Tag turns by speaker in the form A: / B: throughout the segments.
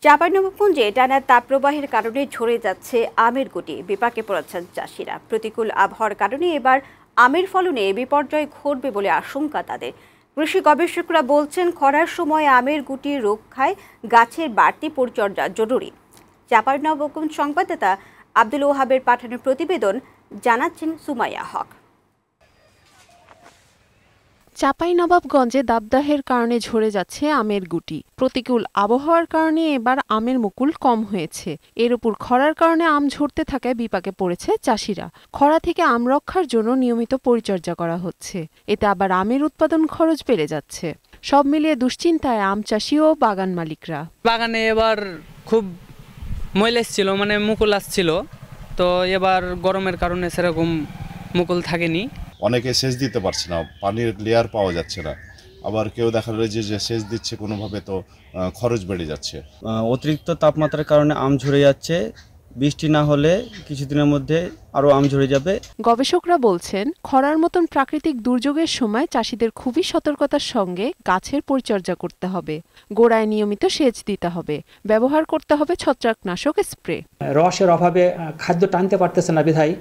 A: চাঁপাইনবাবগঞ্জে টানা তাপপ্রবাহের কারণে ঝরে যাচ্ছে আমের গুটি, বিপাকে পড়েছেন চাষিরা। প্রতিকূল আবহাওয়ার কারণে এবার আমের ফলনে বিপর্যয় ঘটবে বলে আশঙ্কা তাদের। কৃষি গবেষকরা বলছেন, খরার সময় আমের গুটি রক্ষায় গাছের বাড়তি পরিচর্যা জরুরি। চাঁপাইনবাবগঞ্জ সংবাদদাতা আব্দুল ওহাবের পাঠানো প্রতিবেদন জানাচ্ছেন সুমাইয়া হক।
B: চাঁপাইনবাবগঞ্জে দাবদাহের কারণে ঝরে যাচ্ছে আমের গুটি। প্রতিকূল আবহাওয়ার কারণে এবার আমের মুকুল কম হয়েছে। এর উপর খরার কারণে আম ঝরতে থাকায় বিপাকে পড়েছে চাষিরা। খরা থেকে আম রক্ষার জন্য নিয়মিত পরিচর্যা করা হচ্ছে, এতে আবার আমের উৎপাদন খরচ বেড়ে যাচ্ছে। সব মিলিয়ে দুশ্চিন্তায় আম চাষি ও বাগান মালিকরা।
C: বাগানে এবার খুব ময়লা ছিল, মানে মুকুল আসছিল, তো এবার গরমের কারণে সেরকম মুকুল থাকেনি।
D: অনেকে সেচ দিতে পারছে না, পানির লেয়ার পাওয়া যাচ্ছে না। আবার কেউ দেখা যায় যে সেচ দিচ্ছে কোনোভাবে, তো খরচ বেড়ে যাচ্ছে।
E: অতিরিক্ত তাপমাত্রার কারণে আম ঝরে যাচ্ছে। বৃষ্টি না হলে কিছুদিনের মধ্যে আরো আম ঝরে যাবে।
B: গবেষকরা বলছেন, খরার মতন প্রাকৃতিক দুর্যোগের সময় চাষিদের খুবই সতর্কতার সঙ্গে গাছের পরিচর্যা করতে হবে। গোড়ায় নিয়মিত সেচ দিতে হবে, ব্যবহার করতে হবে ছত্রাকনাশক স্প্রে।
F: রসের অভাবে খাদ্য টানতে পারতেছে না বিধায়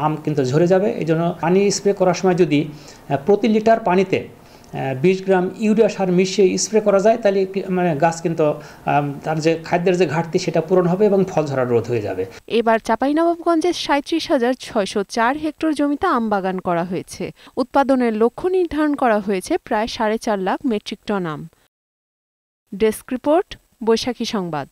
F: আম কিন্তু ঝরে যাবে। এই জন্য পানি স্প্রে করার সময় যদি প্রতি লিটার পানিতে 20 গ্রাম ইউরিয়া সার মিশিয়ে স্প্রে করা যায়, তাহলে মানে গাছ কিন্তু তার যে খাদ্যের যে ঘাটতি সেটা পূরণ হবে এবং ফল ঝরা রোধ হয়ে যাবে।
B: এবার চাঁপাইনবাবগঞ্জের 37,604 হেক্টর জমিতে আম বাগান করা হয়েছে। উৎপাদনের লক্ষ্য নির্ধারণ করা হয়েছে প্রায় 4.5 লাখ মেট্রিক টন আম। ডেস্ক রিপোর্ট, বৈশাখী সংবাদ।